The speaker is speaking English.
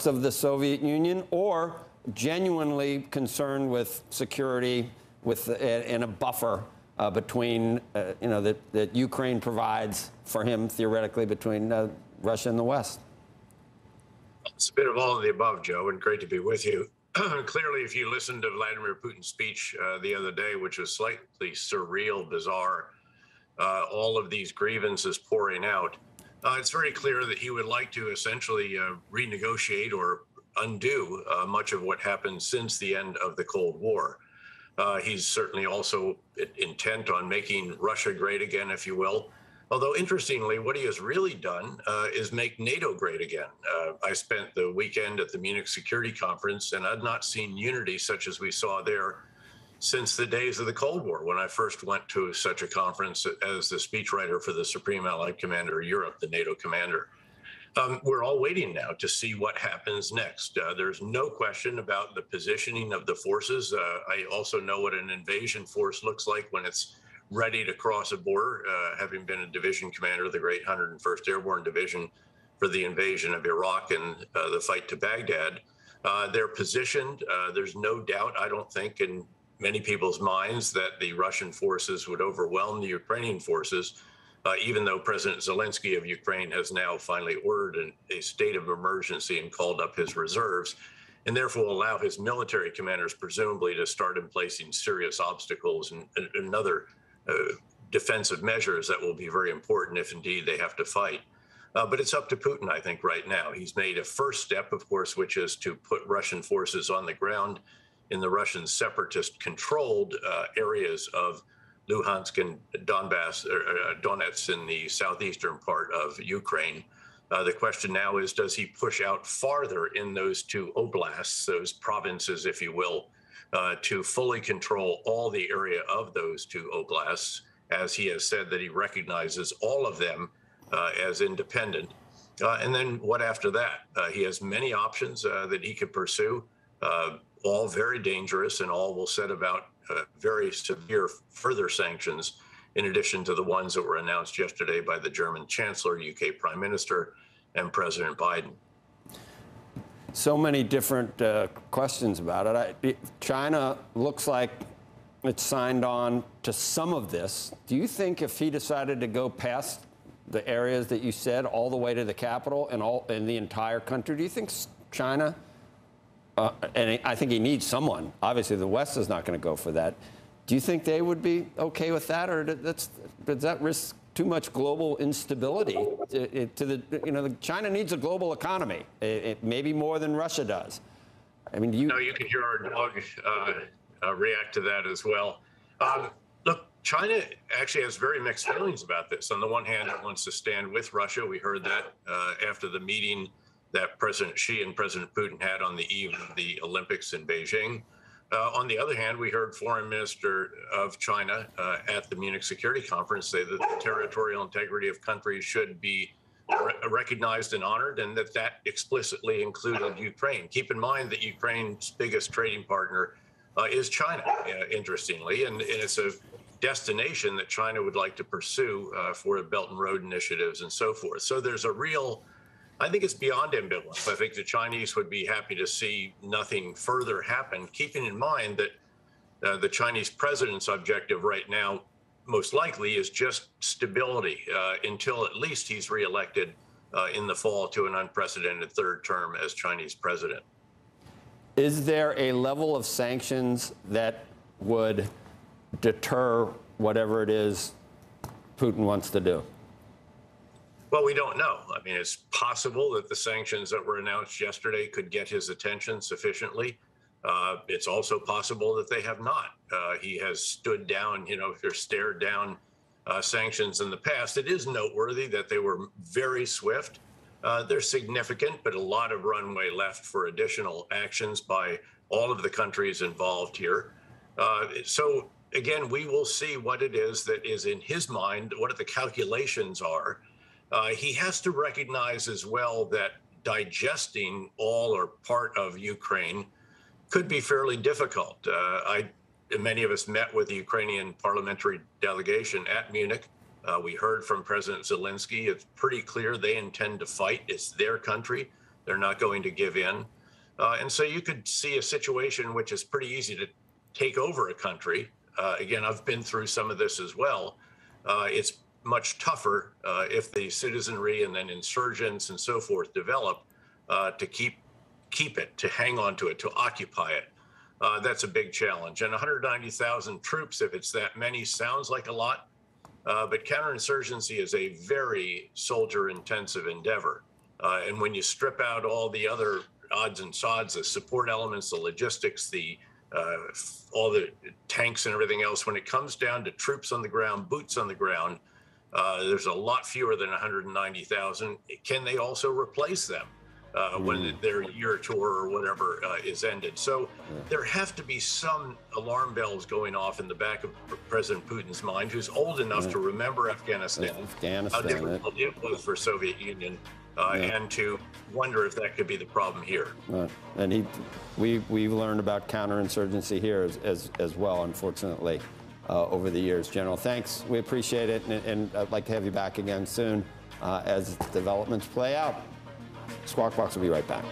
collapse of the Soviet Union, or genuinely concerned with security and a buffer between, that Ukraine provides for him theoretically between Russia and the West? It's a bit of all of the above, Joe, and great to be with you. Clearly, if you listened to Vladimir Putin's speech the other day, which was slightly surreal, bizarre, all of these grievances pouring out, it's very clear that he would like to essentially renegotiate or undo much of what happened since the end of the Cold War. He's certainly also intent on making Russia great again, if you will. Although, interestingly, what he has really done is make NATO great again. I spent the weekend at the Munich Security Conference, and I'd not seen unity such as we saw there since the days of the Cold War, when I first went to such a conference as the speechwriter for the Supreme Allied Commander of Europe, the NATO commander. We're all waiting now to see what happens next. There's no question about the positioning of the forces. I also know what an invasion force looks like when it's ready to cross a border, having been a division commander of the great 101st Airborne Division for the invasion of Iraq and the fight to Baghdad. They're positioned. There's no doubt, I don't think, in many people's minds that the Russian forces would overwhelm the Ukrainian forces, even though President Zelensky of Ukraine has now finally ordered a state of emergency and called up his reserves, and therefore allow his military commanders presumably to start in placing serious obstacles and other defensive measures that will be very important if indeed they have to fight. But it's up to Putin, I think, right now. He's made a first step, of course, which is to put Russian forces on the ground in the Russian separatist-controlled areas of Luhansk and Donbass, Donetsk in the southeastern part of Ukraine. The question now is, does he push out farther in those two oblasts, those provinces, if you will, to fully control all the area of those two oblasts, as he has said that he recognizes all of them as independent. And then what after that? He has many options that he could pursue, all very dangerous, and all will set about very severe further sanctions, in addition to the ones that were announced yesterday by the German Chancellor, UK Prime Minister, and President Biden. So many different questions about it. China looks like it's signed on to some of this. Do you think if he decided to go past the areas that you said all the way to the capital and the entire country, do you think China, and I think he needs someone, obviously the West is not going to go for that, do you think they would be okay with that, or does that risk too much global instability China needs a global economy, maybe more than Russia does? I mean, you can hear our dog react to that as well. Look, China actually has very mixed feelings about this. On the one hand, it wants to stand with Russia. We heard that after the meeting that President Xi and President Putin had on the eve of the Olympics in Beijing. On the other hand, we heard Foreign Minister of China at the Munich Security Conference say that the territorial integrity of countries should be recognized and honored, and that explicitly included Ukraine. Keep in mind that Ukraine's biggest trading partner is China, interestingly, and it's a destination that China would like to pursue for the Belt and Road initiatives and so forth. So there's a real, I think it's beyond ambivalence. I think the Chinese would be happy to see nothing further happen, keeping in mind that the Chinese president's objective right now, most likely, is just stability until at least he's reelected in the fall to an unprecedented third term as Chinese president. Is there a level of sanctions that would deter whatever it is Putin wants to do? Well, we don't know. I mean, it's possible that the sanctions that were announced yesterday could get his attention sufficiently. It's also possible that they have not. He has stood down, or stared down sanctions in the past. It is noteworthy that they were very swift. They're significant, but a lot of runway left for additional actions by all of the countries involved here. So, again, we will see what it is that is in his mind, what the calculations are. He has to recognize as well that digesting all or part of Ukraine could be fairly difficult. Many of us met with the Ukrainian parliamentary delegation at Munich. We heard from President Zelensky. It's pretty clear they intend to fight. It's their country. They're not going to give in. And so you could see a situation which is pretty easy to take over a country. Again, I've been through some of this as well. It's much tougher if the citizenry and then insurgents and so forth develop to keep it, to hang on to it, to occupy it. That's a big challenge. And 190,000 troops, if it's that many, sounds like a lot. But counterinsurgency is a very soldier-intensive endeavor. And when you strip out all the other odds and sods, the support elements, the logistics, all the tanks and everything else, when it comes down to troops on the ground, boots on the ground, there's a lot fewer than 190,000. Can they also replace them when their year tour or whatever is ended? So there have to be some alarm bells going off in the back of President Putin's mind, who's old enough to remember Afghanistan, how difficult it was for Soviet Union, and to wonder if that could be the problem here. And we've learned about counterinsurgency here as well, unfortunately, over the years. General, thanks. We appreciate it, and I'd like to have you back again soon as developments play out. Squawk Box will be right back.